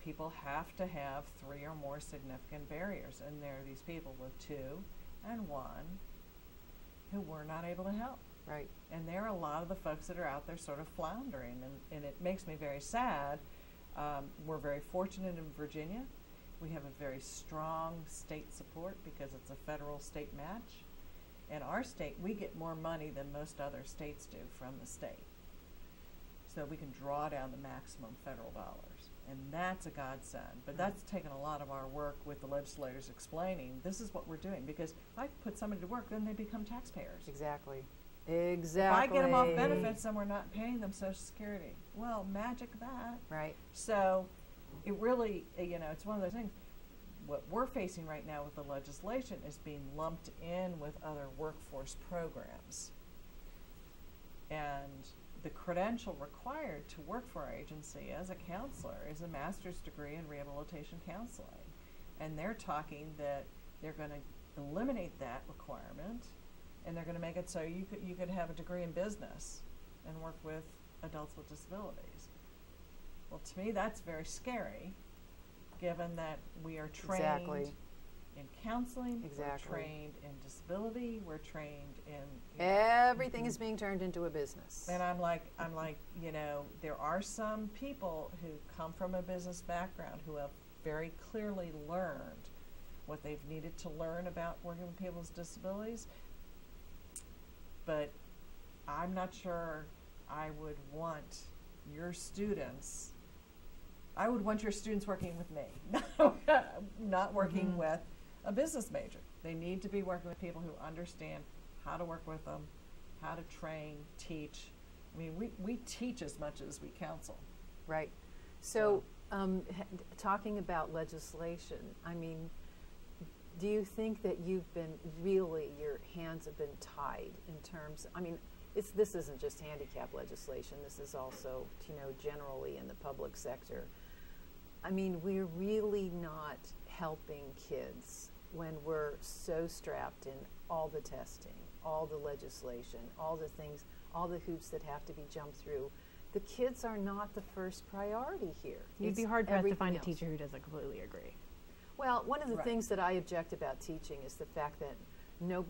people have to have 3 or more significant barriers. And there are these people with 2 and 1 who we're not able to help. Right. And there are a lot of the folks that are out there sort of floundering, and it makes me very sad. We're very fortunate in Virginia. We have a very strong state support because it's a federal state match. In our state, we get more money than most other states do from the state. So we can draw down the maximum federal dollars. And that's a godsend. But that's taken a lot of our work with the legislators explaining this is what we're doing. Because if I put somebody to work, then they become taxpayers. Exactly. If I get them off benefits, then we're not paying them Social Security. Well, magic that. Right. So it really, it's one of those things. what we're facing right now with the legislation is being lumped in with other workforce programs. And the credential required to work for our agency as a counselor is a master's degree in rehabilitation counseling. And they're talking that they're going to eliminate that requirement, and they're going to make it so you could have a degree in business and work with adults with disabilities. Well, to me, that's very scary, given that we are trained Exactly. in counseling, Exactly. we're trained in disability, we're trained in Everything is being turned into a business. and I'm like, you know, there are some people who come from a business background who have very clearly learned what they've needed to learn about working with people with disabilities, but I'm not sure I would want your students, I would want your students working with me, not working with a business major. They need to be working with people who understand how to work with them, how to train, teach. I mean, we teach as much as we counsel. Right. So, talking about legislation, I mean, do you think that you've been really, your hands have been tied in terms, I mean, this isn't just handicap legislation, this is also, you know, generally in the public sector. I mean, we're really not helping kids when we're so strapped in all the testing, all the legislation, all the things, all the hoops that have to be jumped through. The kids are not the first priority here. You'd be It's hard pressed to everything find a else. teacher who doesn't completely agree. Well, one of the Right. things that I object about teaching is the fact that the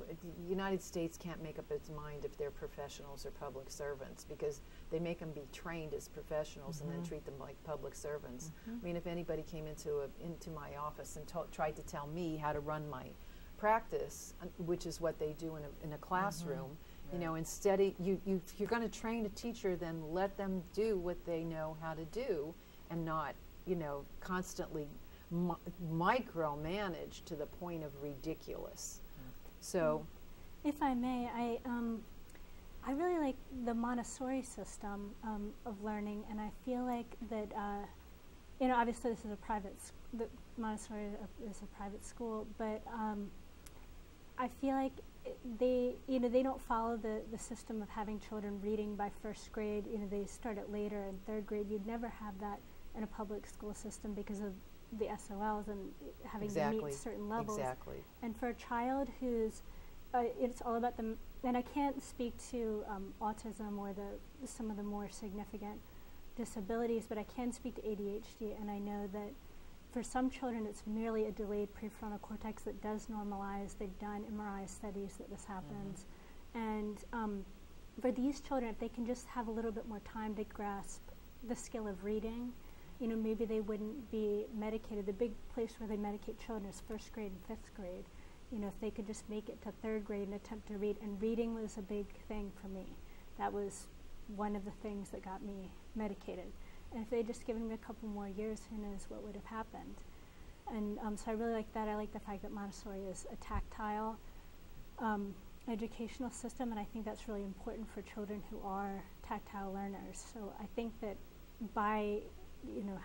United States can't make up its mind if they're professionals or public servants, because they make them be trained as professionals and then treat them like public servants. I mean, if anybody came into my office and tried to tell me how to run my practice, which is what they do in a classroom, you know, instead of, if you're going to train a teacher, then let them do what they know how to do, and not, you know, constantly micromanage to the point of ridiculous. So, If I may, I really like the Montessori system of learning, and I feel like that, you know, obviously this is a private, Montessori is a private school, but I feel like they don't follow the system of having children reading by first grade. You know, they start it later in third grade. You'd never have that in a public school system because of the SOLs and having to meet certain levels. Exactly. And for a child who's, it's all about them. And I can't speak to autism or some of the more significant disabilities, but I can speak to ADHD, and I know that for some children it's merely a delayed prefrontal cortex that does normalize. They've done MRI studies that this happens. And for these children, if they can just have a little bit more time to grasp the skill of reading, you know, maybe they wouldn't be medicated. The big place where they medicate children is first grade and fifth grade. You know, if they could just make it to third grade and attempt to read, and reading was a big thing for me. That was one of the things that got me medicated. And if they'd just given me a couple more years, who knows what would have happened. And so I really like that. I like the fact that Montessori is a tactile educational system, and I think that's really important for children who are tactile learners. So I think that by, you know,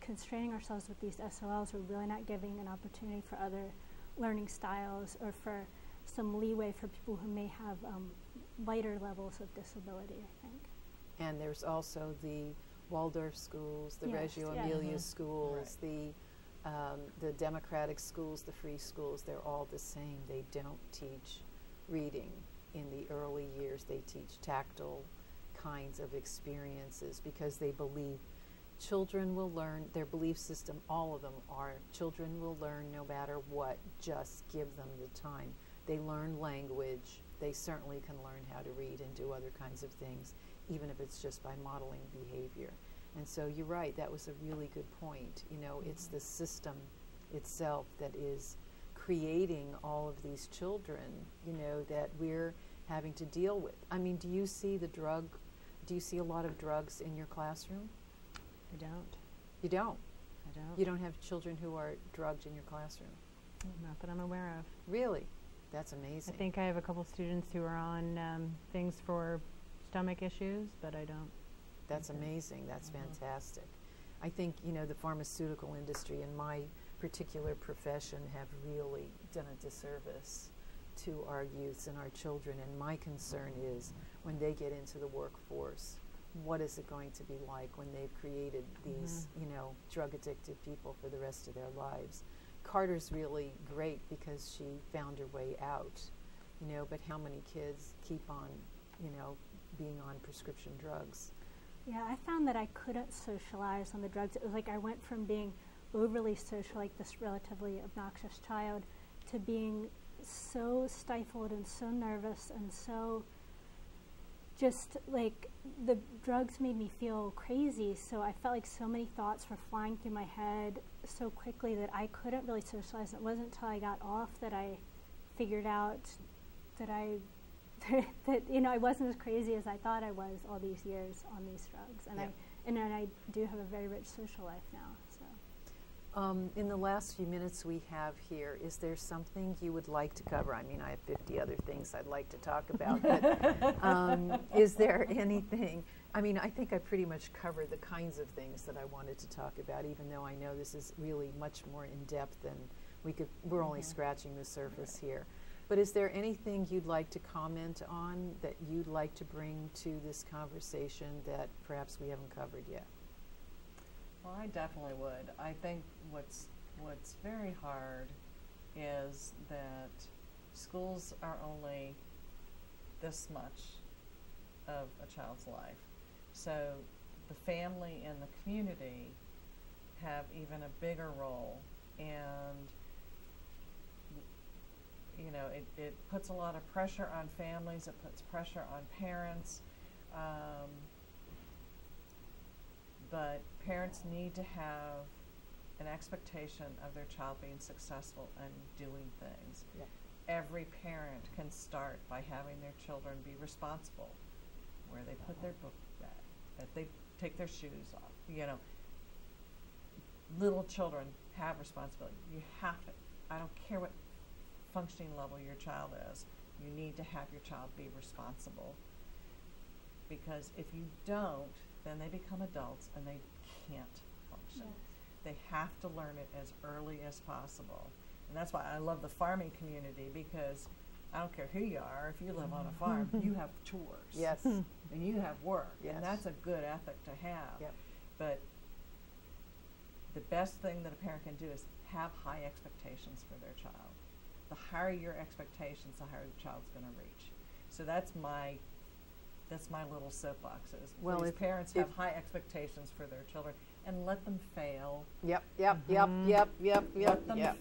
constraining ourselves with these SOLs, we're really not giving an opportunity for other learning styles or for some leeway for people who may have lighter levels of disability, I think. And there's also the Waldorf schools, the Reggio Emilia schools, the democratic schools, the free schools. They're all the same. They don't teach reading in the early years. They teach tactile kinds of experiences because they believe children will learn. Their belief system, all of them are, children will learn no matter what, just give them the time. They learn language. They certainly can learn how to read and do other kinds of things, even if it's just by modeling behavior. And so you're right, that was a really good point. You know, it's the system itself that is creating all of these children, you know, that we're having to deal with. I mean, do you see a lot of drugs in your classroom? I don't. You don't? I don't. You don't have children who are drugged in your classroom? Not that I'm aware of. Really? That's amazing. I think I have a couple students who are on things for stomach issues, but I don't. That's amazing. That's fantastic. I think, you know, the pharmaceutical industry in my particular profession have really done a disservice to our youths and our children. And my concern is when they get into the workforce, what is it going to be like when they've created these, drug addicted people for the rest of their lives? Carter's really great because she found her way out, but how many kids keep on, being on prescription drugs? Yeah, I found that I couldn't socialize on the drugs. It was like I went from being overly social, like this relatively obnoxious child, to being so stifled and so nervous and so just like the drugs made me feel crazy. So I felt like so many thoughts were flying through my head so quickly that I couldn't really socialize. It wasn't until I got off that I figured out that I wasn't as crazy as I thought I was all these years on these drugs. And I do have a very rich social life now. So. In the last few minutes we have here, is there something you would like to cover? I mean, I have 50 other things I'd like to talk about, but is there anything? I mean, I think I pretty much covered the kinds of things that I wanted to talk about, even though I know this is really much more in depth than we're only scratching the surface here. But is there anything you'd like to comment on that you'd like to bring to this conversation that perhaps we haven't covered yet? Well, I definitely would. I think what's very hard is that schools are only this much of a child's life. So the family and the community have even a bigger role, and it puts a lot of pressure on families, it puts pressure on parents, but parents need to have an expectation of their child being successful and doing things. Yep. Every parent can start by having their children be responsible, where they put their book back, that they take their shoes off. Little children have responsibility. You have to, I don't care what functioning level your child is, you need to have your child be responsible. Because if you don't, then they become adults and they can't function. Yes. They have to learn it as early as possible. And that's why I love the farming community, because I don't care who you are, if you live on a farm, you have chores. Yes. And you have work. Yes. And that's a good ethic to have. Yep. But the best thing that a parent can do is have high expectations for their child. The higher your expectations, the higher the child's going to reach. So that's my little soapbox is, well, please, if parents have high expectations for their children and let them fail. Yep. Let them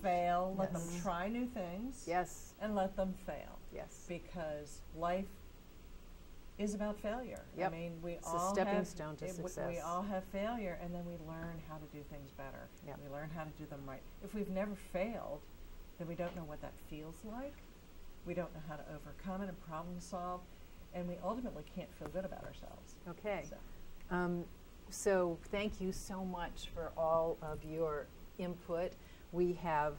fail, let them Yes. try new things. Yes. And let them fail. Yes. Because life is about failure. Yep. I mean, It's a stepping stone to success. We all have failure, and then we learn how to do things better. Yep. We learn how to do them right. If we've never failed, then we don't know what that feels like. We don't know how to overcome it and problem solve, and we ultimately can't feel good about ourselves. Okay. So. So thank you so much for all of your input. We have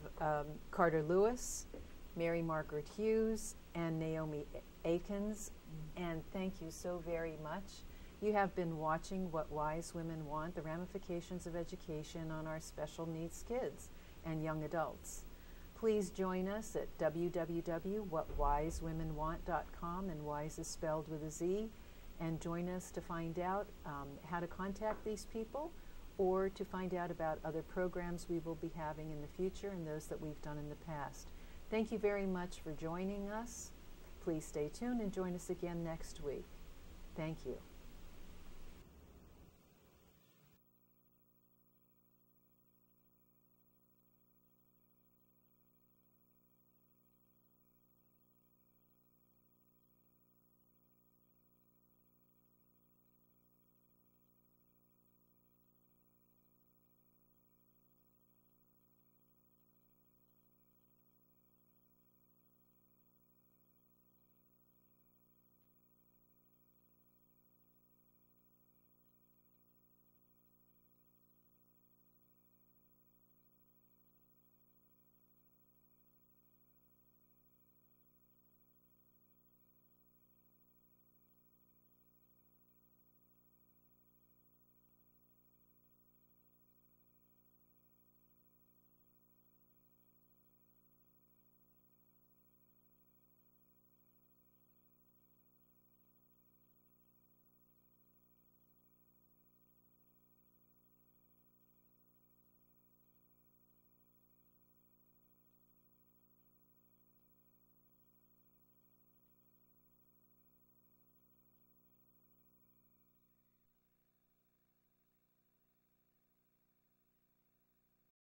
Carter Lewis, Mary Margaret Hughes, and Naomi Akins, and thank you so very much. You have been watching What Wise Women Want, the ramifications of education on our special needs kids and young adults. Please join us at www.whatwisewomenwant.com, and wise is spelled with a Z, and join us to find out how to contact these people, or to find out about other programs we will be having in the future and those that we've done in the past. Thank you very much for joining us. Please stay tuned and join us again next week. Thank you.